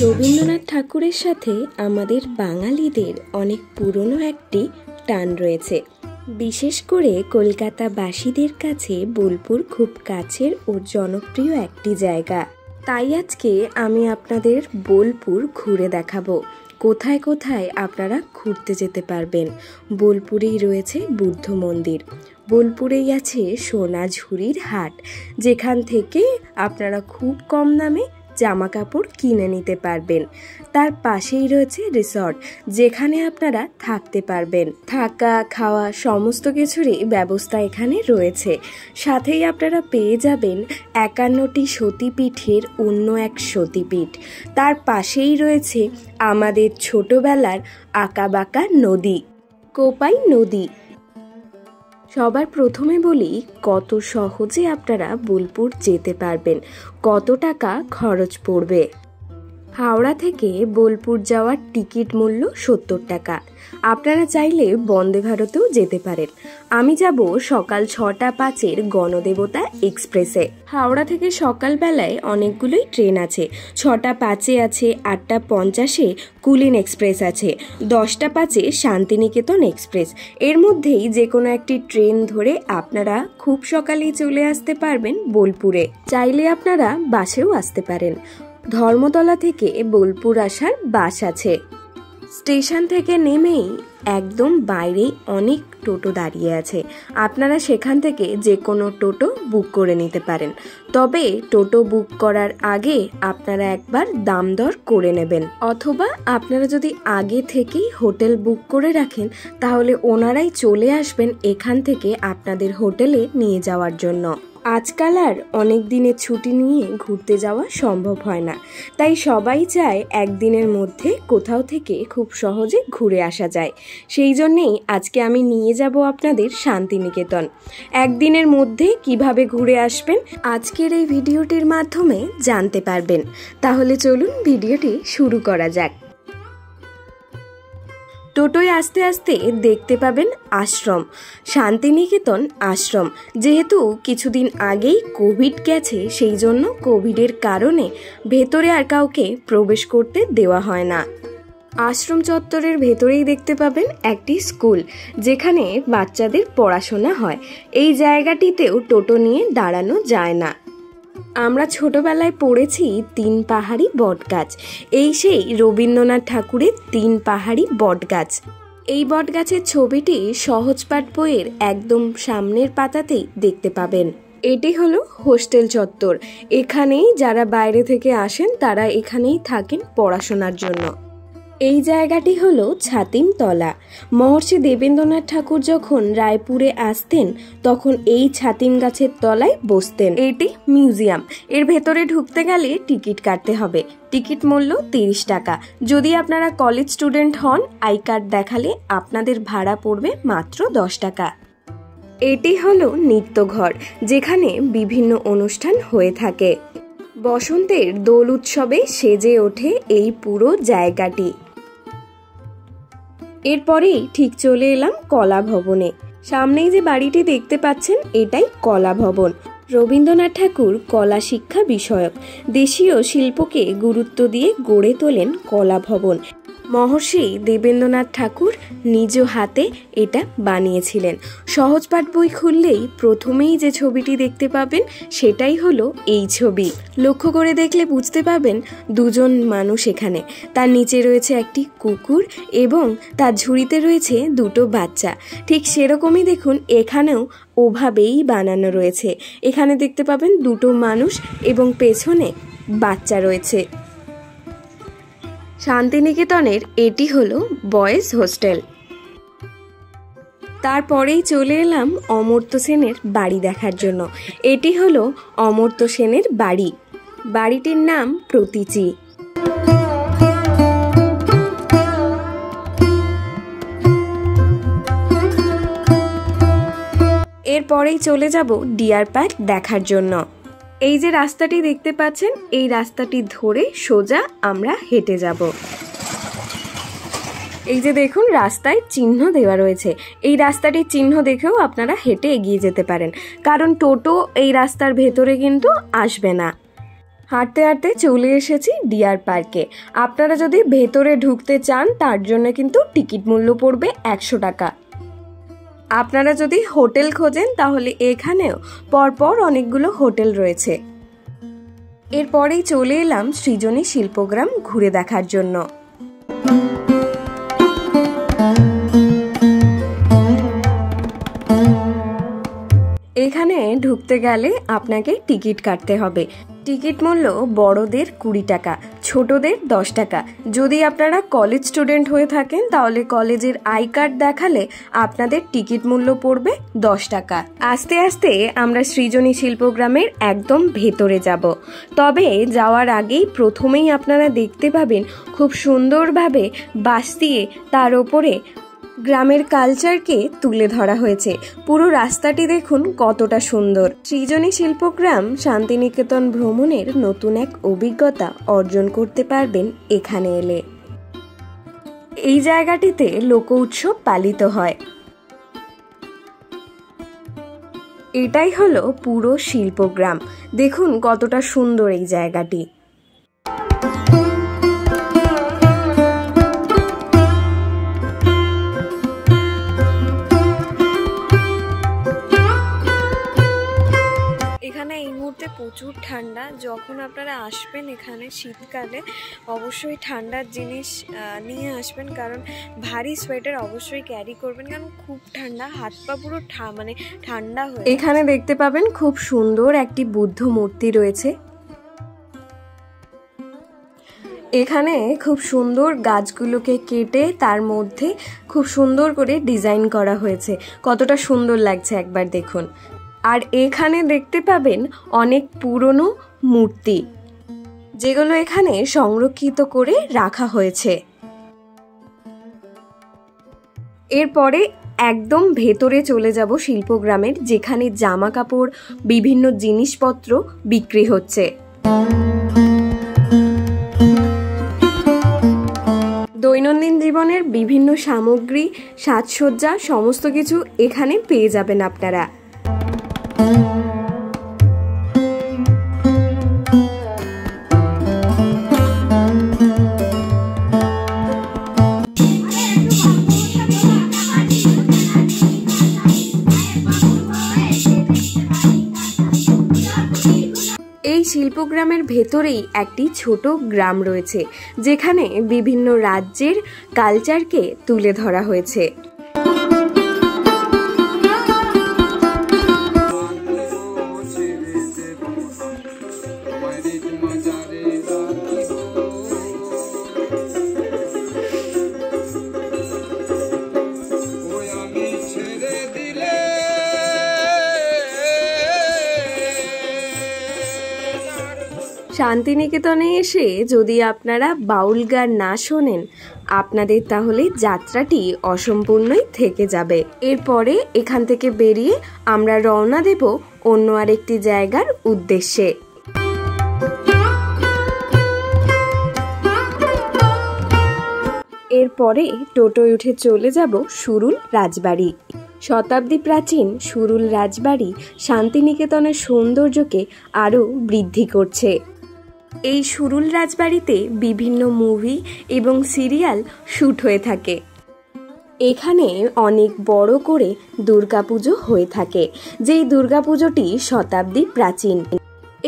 রবীন্দ্রনাথ ঠাকুরের সাথে আমাদের বাঙালিদের অনেক পুরনো একটি টান রয়েছে। বিশেষ করে কলকাতাবাসীদের কাছে বোলপুর খুব কাছের ও জনপ্রিয় একটি জায়গা। তাই আজকে আমি আপনাদের বোলপুর ঘুরে দেখাবো। কোথায় কোথায় আপনারা ঘুরতে যেতে পারবেন। বোলপুরেই রয়েছে বুদ্ধ মন্দির, বোলপুরেই আছে সোনাঝুরির হাট, যেখান থেকে আপনারা খুব কম দামে জামা কাপড় কিনে নিতে পারবেন। তার পাশেই রয়েছে রিসর্ট, যেখানে আপনারা থাকতে পারবেন। থাকা খাওয়া সমস্ত কিছুরই ব্যবস্থা এখানে রয়েছে। সাথেই আপনারা পেয়ে যাবেন 51টি সতীপীঠের অন্য এক সতীপীঠ। তার পাশেই রয়েছে আমাদের ছোটবেলার আঁকাবাঁকা নদী, কোপাই নদী। সবার প্রথমে বলি, কত সহজে আপনারা বোলপুর যেতে পারবেন, কত টাকা খরচ পড়বে। হাওড়া থেকে বোলপুর যাওয়ার টিকিট মূল্য 70 টাকা। আপনারা চাইলে বন্দে ভারতেও যেতে পারেন। আমি যাব সকাল 6টা 5-এর গণদেবতা এক্সপ্রেসে। হাওড়া থেকে সকালবেলায় অনেকগুলোই ট্রেন আছে। 6টা 5-এ আছে, 8টা 50-এ কুলিন এক্সপ্রেস আছে, 10টা 5-এ শান্তিনিকেতন এক্সপ্রেস। এর মধ্যেই যে কোনো একটি ট্রেন ধরে আপনারা খুব সকালেই চলে আসতে পারবেন বোলপুরে। চাইলে আপনারা বাসেও আসতে পারেন। ধর্মতলা থেকে বোলপুর আসার বাস আছে। স্টেশন থেকে নেমেই একদম বাইরেই অনেক টোটো দাঁড়িয়ে আছে। আপনারা সেখান থেকে যে কোনো টোটো বুক করে নিতে পারেন। তবে টোটো বুক করার আগে আপনারা একবার দাম দর করে নেবেন, অথবা আপনারা যদি আগে থেকেই হোটেল বুক করে রাখেন তাহলে ওনারাই চলে আসবেন এখান থেকে আপনাদের হোটেলে নিয়ে যাওয়ার জন্য। আজকাল আর অনেক দিনের ছুটি নিয়ে ঘুরতে যাওয়া সম্ভব হয় না, তাই সবাই চায় একদিনের মধ্যে কোথাও থেকে খুব সহজে ঘুরে আসা যায়। সেই জন্যেই আজকে আমি নিয়ে যাব আপনাদের শান্তিনিকেতন। একদিনের মধ্যে কিভাবে ঘুরে আসবেন আজকের এই ভিডিওটির মাধ্যমে জানতে পারবেন। তাহলে চলুন ভিডিওটি শুরু করা যাক। টোটোয় আস্তে আস্তে দেখতে পাবেন আশ্রম, শান্তিনিকেতন আশ্রম। যেহেতু কিছুদিন আগেই কোভিড গেছে, সেই জন্য কোভিডের কারণে ভেতরে আর কাউকে প্রবেশ করতে দেওয়া হয় না। আশ্রম চত্বরের ভেতরেই দেখতে পাবেন একটি স্কুল, যেখানে বাচ্চাদের পড়াশোনা হয়। এই জায়গাটিতেও টোটো নিয়ে দাঁড়ানো যায় না। আমরা ছোটবেলায় পড়েছি 3 পাহাড়ি বটগাছ। এই সেই রবীন্দ্রনাথ ঠাকুরের 3 পাহাড়ি বটগাছ। এই বটগাছের ছবিটি সহজপাঠ বইয়ের একদম সামনের পাতাতেই দেখতে পাবেন। এটি হলো হোস্টেল চত্বর। এখানেই যারা বাইরে থেকে আসেন তারা এখানেই থাকেন পড়াশোনার জন্য। এই জায়গাটি হলো ছাতিমতলা। মহর্ষি দেবেন্দ্রনাথ ঠাকুর যখন রায়পুরে আসতেন তখন এই ছাতিম গাছের তলায় বসতেন। এটি মিউজিয়াম। এর ভেতরে ঢুকতে গেলে টিকিট কাটতে হবে। টিকিট মূল্য 30 টাকা। যদি আপনারা কলেজ স্টুডেন্ট হন, আই কার্ড দেখালে আপনাদের ভাড়া পড়বে মাত্র 10 টাকা। এটি হলো নৃত্যঘর, যেখানে বিভিন্ন অনুষ্ঠান হয়ে থাকে। বসন্তের দোল উৎসবে সেজে ওঠে এই পুরো জায়গাটি। এরপরেই ঠিক চলে এলাম কলা ভবনে। সামনেই যে বাড়িটি দেখতে পাচ্ছেন এটাই কলা ভবন। রবীন্দ্রনাথ ঠাকুর কলা শিক্ষা বিষয়ক দেশীয় শিল্পকে গুরুত্ব দিয়ে গড়ে তোলেন কলা ভবন। মহর্ষি দেবেন্দ্রনাথ ঠাকুর নিজ হাতে এটা বানিয়েছিলেন। সহজপাঠ বই খুললেই প্রথমেই যে ছবিটি দেখতে পাবেন সেটাই হলো এই ছবি। লক্ষ্য করে দেখলে বুঝতে পাবেন দুজন মানুষ এখানে। তার নিচে রয়েছে একটি কুকুর এবং তার ঝুড়িতে রয়েছে 2টো বাচ্চা। ঠিক সেরকমই দেখুন এখানেও ওভাবেই বানানো রয়েছে। এখানে দেখতে পাবেন 2টো মানুষ এবং পেছনে বাচ্চা রয়েছে। শান্তিনিকেতনের এটি হলো বয়েজ হোস্টেল। তারপরেই চলে এলাম অমর্ত্য সেনের বাড়ি দেখার জন্য। এটি হলো অমর্ত্য সেনের বাড়ি। বাড়িটির নাম প্রতীচি। এরপরেই চলে যাব ডিয়ার পার্ক দেখার জন্য। এই যে রাস্তাটি দেখতে পাচ্ছেন, এই রাস্তাটি ধরে সোজা আমরা হেঁটে যাব। এই যে দেখুন রাস্তায় চিহ্ন দেওয়া রয়েছে, এই রাস্তাটির চিহ্ন দেখেও আপনারা হেঁটে এগিয়ে যেতে পারেন, কারণ টোটো এই রাস্তার ভেতরে কিন্তু আসবে না। হাঁটতে হাঁটতে চলে এসেছি ডিয়ার পার্কে। আপনারা যদি ভেতরে ঢুকতে চান তার জন্য কিন্তু টিকিট মূল্য পড়বে 100 টাকা। আপনারা যদি হোটেল খোঁজেন তাহলে এখানেও পরপর অনেকগুলো হোটেল রয়েছে। এরপরেই চলে এলাম সৃজনী শিল্পগ্রাম ঘুরে দেখার জন্য। এখানে ঢুকতে গেলে আপনাকে টিকিট কাটতে হবে। টিকিট মূল্য বড়দের 20 টাকা, ছোটদের 10 টাকা। যদি আপনারা কলেজ স্টুডেন্ট হয়ে থাকেন তাহলে কলেজের আই কার্ড দেখালে আপনাদের টিকিট মূল্য পড়বে 10 টাকা। আস্তে আস্তে আমরা সৃজনী শিল্পগ্রামের একদম ভেতরে যাব। তবে যাওয়ার আগেই প্রথমেই আপনারা দেখতে পাবেন খুব সুন্দরভাবে বাঁশ দিয়ে তার ওপরে গ্রামের কালচারকে তুলে ধরা হয়েছে। পুরো রাস্তাটি দেখুন কতটা সুন্দর। সৃজনী শিল্পগ্রাম শান্তিনিকেতন ভ্রমণের নতুন এক অভিজ্ঞতা অর্জন করতে পারবেন এখানে এলে। এই জায়গাটিতে লোক উৎসব পালিত হয়। এটাই হলো পুরো শিল্পগ্রাম। দেখুন কতটা সুন্দর এই জায়গাটি। এখানে এই মুহূর্তে প্রচুর ঠান্ডা। যখন আপনারা আসবেন এখানে শীতকালে অবশ্যই ঠান্ডার জিনিস নিয়ে আসবেন, কারণ ভারী সোয়েটার অবশ্যই ক্যারি করবেন, কারণ খুব ঠান্ডা, হাত পা পুরো ঠান্ডা হয়ে। এখানে দেখতে পাবেন খুব সুন্দর একটি বুদ্ধ মূর্তি রয়েছে। এখানে খুব সুন্দর গাছগুলোকে কেটে তার মধ্যে খুব সুন্দর করে ডিজাইন করা হয়েছে। কতটা সুন্দর লাগছে একবার দেখুন। আর এখানে দেখতে পাবেন অনেক পুরনো মূর্তি, যেগুলো এখানে সংরক্ষিত করে রাখা হয়েছে। এরপরে একদম ভেতরে চলে যাব শিল্পগ্রামের, যেখানে জামা কাপড়, বিভিন্ন জিনিসপত্র বিক্রি হচ্ছে। দৈনন্দিন জীবনের বিভিন্ন সামগ্রী, সাজসজ্জা সমস্ত কিছু এখানে পেয়ে যাবেন আপনারা। এই শিল্পগ্রামের ভেতরেই একটি ছোট গ্রাম রয়েছে, যেখানে বিভিন্ন রাজ্যের কালচারকে তুলে ধরা হয়েছে। শান্তিনিকেতনে এসে যদি আপনারা বাউল গান না শোনেন, আপনাদের তাহলে যাত্রাটি অসম্পূর্ণই থেকে যাবে। এরপরে এখান থেকে বেরিয়ে আমরা রওনা দেব অন্য আরেকটি জায়গার উদ্দেশ্যে। এরপরে টোটোয় উঠে চলে যাব সুরুল রাজবাড়ি। শতাব্দী প্রাচীন সুরুল রাজবাড়ি শান্তিনিকেতনের সৌন্দর্যকে আরও বৃদ্ধি করছে। এই সুরুল রাজবাড়িতে বিভিন্ন মুভি এবং সিরিয়াল শ্যুট হয়ে থাকে। এখানে অনেক বড় করে দুর্গাপুজো হয়ে থাকে, যেই দুর্গাপুজোটি শতাব্দী প্রাচীন।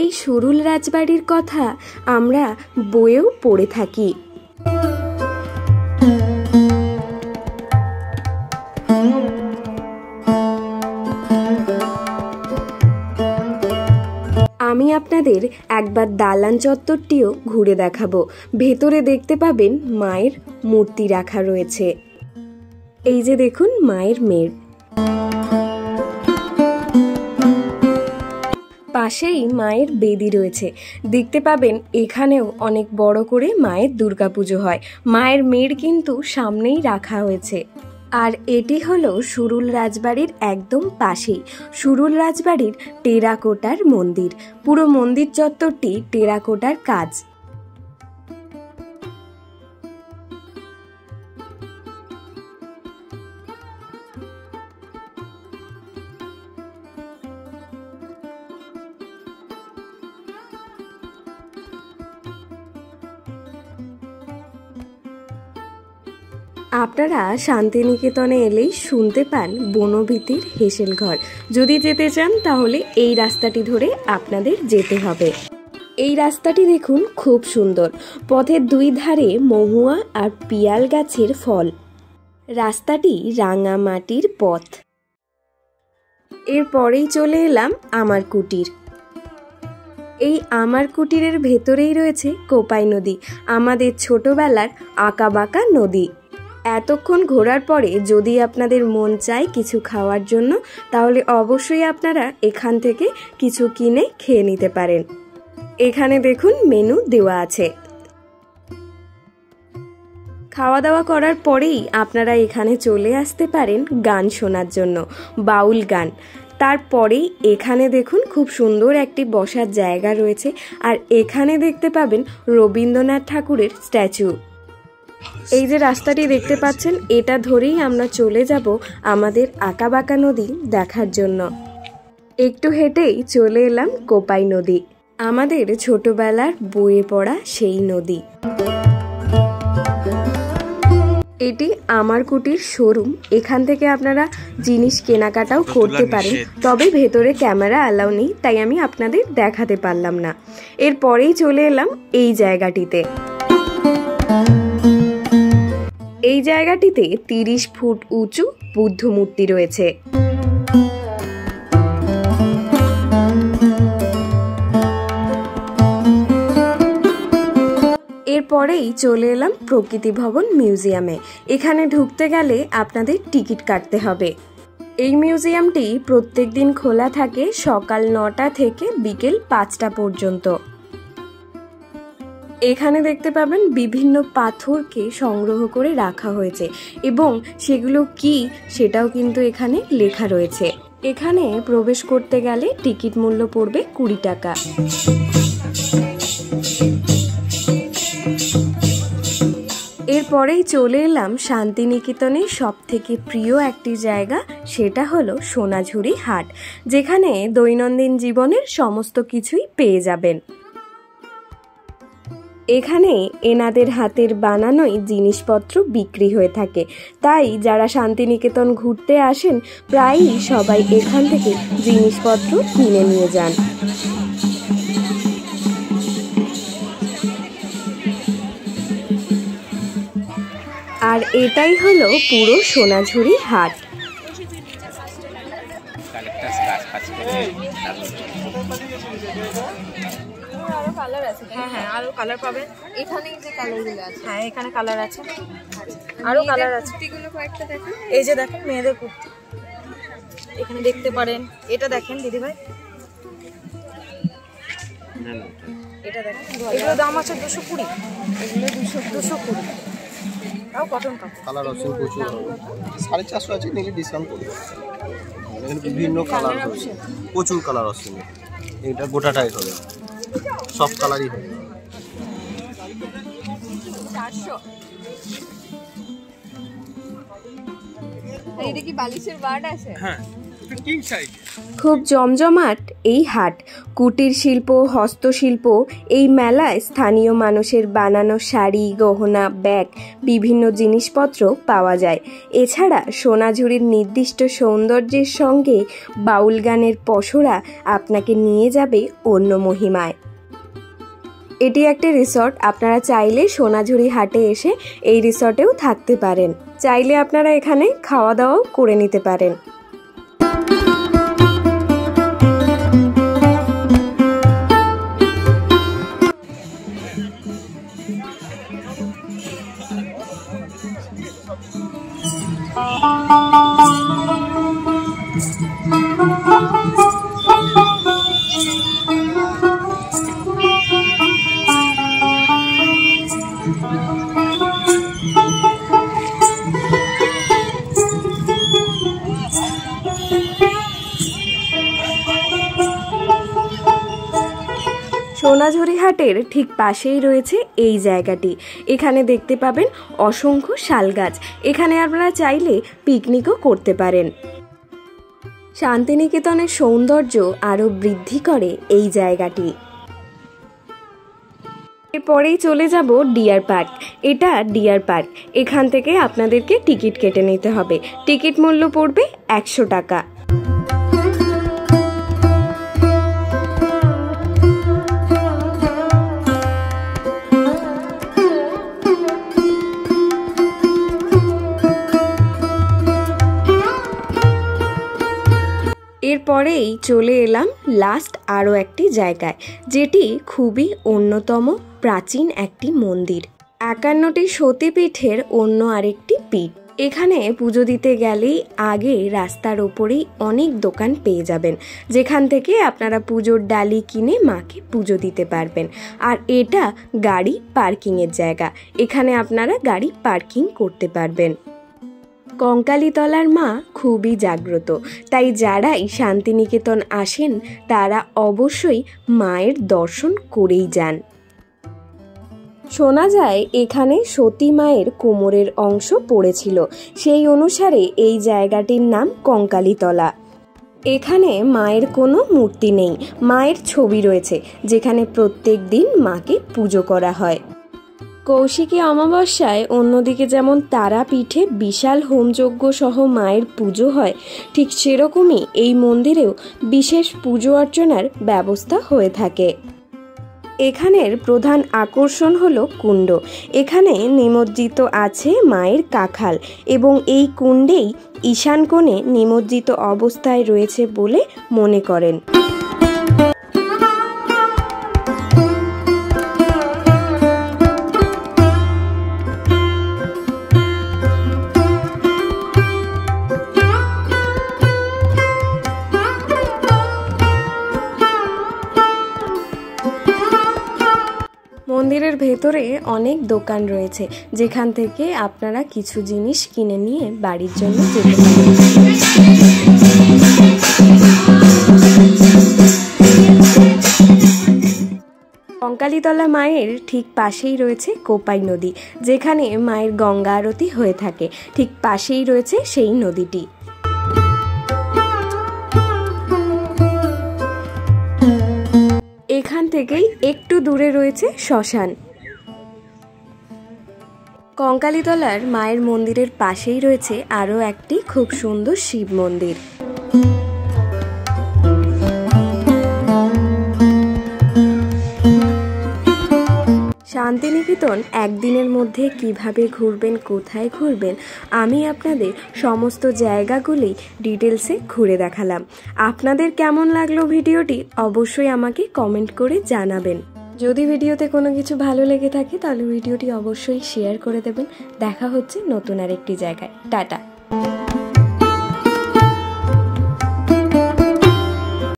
এই সুরুল রাজবাড়ির কথা আমরা বইয়েও পড়ে থাকি। আমি আপনাদের একবার দালান চত্বরটিও ঘুরে দেখাবো। ভেতরে দেখতে পাবেন মায়ের মূর্তি রাখা রয়েছে। এই যে দেখুন মায়ের মেড়। পাশেই মায়ের বেদি রয়েছে। দেখতে পাবেন এখানেও অনেক বড় করে মায়ের দুর্গাপুজো হয়। মায়ের মেড় কিন্তু সামনেই রাখা হয়েছে। আর এটি হলো সুরুল রাজবাড়ির একদম পাশেই সুরুল রাজবাড়ির টেরাকোটার মন্দির। পুরো মন্দির চত্বরটি টেরাকোটার কাজ। আপনারা শান্তিনিকেতনে এলেই শুনতে পান বনভীতির হেসেল ঘর। যদি যেতে চান তাহলে এই রাস্তাটি ধরে আপনাদের যেতে হবে। এই রাস্তাটি দেখুন, খুব সুন্দর। পথের দুই ধারে মহুয়া আর পিয়াল গাছের ফল। রাস্তাটি রাঙা মাটির পথ। এরপরেই চলে এলাম আমার কুটির। এই আমার কুটিরের ভেতরেই রয়েছে কোপাই নদী, আমাদের ছোটবেলার আঁকাবাঁকা নদী। এতক্ষণ ঘোরার পরে যদি আপনাদের মন চায় কিছু খাওয়ার জন্য, তাহলে অবশ্যই আপনারা এখান থেকে কিছু কিনে খেয়ে নিতে পারেন। এখানে দেখুন মেনু দেওয়া আছে। খাওয়া দাওয়া করার পরেই আপনারা এখানে চলে আসতে পারেন গান শোনার জন্য, বাউল গান। তারপরেই এখানে দেখুন খুব সুন্দর একটি বসার জায়গা রয়েছে, আর এখানে দেখতে পাবেন রবীন্দ্রনাথ ঠাকুরের স্ট্যাচু। এই যে রাস্তাটি দেখতে পাচ্ছেন, এটা ধরেই আমরা চলে যাব আমাদের আঁকাবাঁকা নদী দেখার জন্য। একটু হেঁটেই চলে এলাম কোপাই নদী, আমাদের ছোটবেলার বইয়ে পড়া সেই নদী। এটি আমার কুটির শোরুম। এখান থেকে আপনারা জিনিস কেনাকাটাও করতে পারেন, তবে ভেতরে ক্যামেরা অ্যালাউ নেই, তাই আমি আপনাদের দেখাতে পারলাম না। এরপরেই চলে এলাম এই জায়গাটিতে। এই জায়গাটিতে 30 ফুট উঁচু বুদ্ধ মূর্তি রয়েছে। এরপরেই চলে এলাম প্রকৃতি ভবন মিউজিয়ামে। এখানে ঢুকতে গেলে আপনাদের টিকিট কাটতে হবে। এই মিউজিয়ামটি প্রত্যেক দিন খোলা থাকে সকাল 9টা থেকে বিকেল 5টা পর্যন্ত। এখানে দেখতে পাবেন বিভিন্ন পাথরকে সংগ্রহ করে রাখা হয়েছে এবং সেগুলো কি সেটাও কিন্তু এখানে লেখা রয়েছে। এখানে প্রবেশ করতে গেলে টিকিট মূল্য পড়বে 20 টাকা। এরপরেই চলে এলাম শান্তিনিকেতনের সবথেকে প্রিয় একটি জায়গা, সেটা হলো সোনাঝুরি হাট, যেখানে দৈনন্দিন জীবনের সমস্ত কিছুই পেয়ে যাবেন। এখানে এনাদের হাতের বানানোই জিনিসপত্র বিক্রি হয়ে থাকে, তাই যারা শান্তিনিকেতন ঘুরতে আসেন প্রায়ই সবাই এখান থেকে জিনিসপত্র কিনে নিয়ে যান। আর এটাই হলো পুরো সোনাঝুরি হাট। হ্যাঁ, আরো কালার পাবেন। এখানে যে কালারগুলো আছে, হ্যাঁ এখানে কালার আছে, আরো কালার আছে। কুর্তিগুলো কয়েকটা দেখেন, এই যে দেখেন মেয়েদের কুর্তি এখানে দেখতে পারেন। এটা দেখেন দিদি ভাই, এটা দেখেন, এগুলো দাম আছে 220। এগুলো 220 তাও কটন কাপড়। কালার আছে প্রচুর, 450 আছে, নিলে ডিসকাউন্ট করব। এখানে বিভিন্ন কালার আছে, প্রচুর কালার আছে। এটা গোটাটাই হবে, সব কালারই হবে। 400। এইটা কি বালিশের বার্ড আছে? হ্যাঁ, কিং সাইজ। খুব জমজমাট এই হাট। কুটির শিল্প, হস্তশিল্প, এই মেলায় স্থানীয় মানুষের বানানো শাড়ি, গহনা, ব্যাগ, বিভিন্ন জিনিসপত্র পাওয়া যায়। এছাড়া সোনাঝুরির নির্দিষ্ট সৌন্দর্যের সঙ্গে বাউল গানের পসরা আপনাকে নিয়ে যাবে অন্য মহিমায়। এটি একটি রিসর্ট, আপনারা চাইলে সোনাঝুরি হাটে এসে এই রিসর্টেও থাকতে পারেন। চাইলে আপনারা এখানে খাওয়া দাওয়াও করে নিতে পারেন। সোনাঝুরি হাটের ঠিক পাশেই রয়েছে এই জায়গাটি। এখানে দেখতে পাবেন অসংখ্য শাল গাছ। এখানে আপনারা চাইলে পিকনিকও করতে পারেন। শান্তিনিকেতনের সৌন্দর্য আরও বৃদ্ধি করে এই জায়গাটি। এরপরেই চলে যাব ডিয়ার পার্ক। এটা ডিয়ার পার্ক। এখান থেকে আপনাদেরকে টিকিট কেটে নিতে হবে। টিকিট মূল্য পড়বে 100 টাকা। এরপরেই চলে এলাম লাস্ট আরও একটি জায়গায়, যেটি খুবই অন্যতম প্রাচীন একটি মন্দির, 51টি সতীপীঠের অন্য আরেকটি পীঠ। এখানে পুজো দিতে গেলেই আগে রাস্তার ওপরেই অনেক দোকান পেয়ে যাবেন, যেখান থেকে আপনারা পুজোর ডালি কিনে মাকে পুজো দিতে পারবেন। আর এটা গাড়ি পার্কিংয়ের জায়গা, এখানে আপনারা গাড়ি পার্কিং করতে পারবেন। কঙ্কালীতলার মা খুবই জাগ্রত, তাই যারাই শান্তিনিকেতন আসেন তারা অবশ্যই মায়ের দর্শন করেই যান। শোনা যায় এখানে সতী মায়ের কোমরের অংশ পড়েছিল, সেই অনুসারে এই জায়গাটির নাম কঙ্কালীতলা। এখানে মায়ের কোনো মূর্তি নেই, মায়ের ছবি রয়েছে, যেখানে প্রত্যেক দিন মাকে পুজো করা হয়। কৌশিকী অমাবস্যায় অন্যদিকে যেমন তারাপীঠে বিশাল হোমযজ্ঞ সহ মায়ের পুজো হয়, ঠিক সেরকমই এই মন্দিরেও বিশেষ পুজো অর্চনার ব্যবস্থা হয়ে থাকে। এখানের প্রধান আকর্ষণ হলো কুণ্ড। এখানে নিমজ্জিত আছে মায়ের কাঁখাল এবং এই কুণ্ডেই ঈশান কোণে নিমজ্জিত অবস্থায় রয়েছে বলে মনে করেন। মন্দিরের ভেতরে অনেক দোকান রয়েছে, যেখান থেকে আপনারা কিছু জিনিস কিনে নিয়ে বাড়ির জন্য যেতে পারেন। কঙ্কালীতলা মায়ের ঠিক পাশেই রয়েছে কোপাই নদী, যেখানে মায়ের গঙ্গা আরতি হয়ে থাকে, ঠিক পাশেই রয়েছে সেই নদীটি। এখান থেকেই একটু দূরে রয়েছে শ্মশান। কঙ্কালীতলার মায়ের মন্দিরের পাশেই রয়েছে আরও একটি খুব সুন্দর শিব মন্দির। শান্তিনিকেতন একদিনের মধ্যে কিভাবে ঘুরবেন, কোথায় ঘুরবেন, আমি আপনাদের সমস্ত জায়গাগুলি ডিটেলসে ঘুরে দেখালাম। আপনাদের কেমন লাগলো ভিডিওটি অবশ্যই আমাকে কমেন্ট করে জানাবেন। যদি ভিডিওতে কোনো কিছু ভালো লেগে থাকে তাহলে ভিডিওটি অবশ্যই শেয়ার করে দেবেন। দেখা হচ্ছে নতুন আরেকটি জায়গায়। টাটা।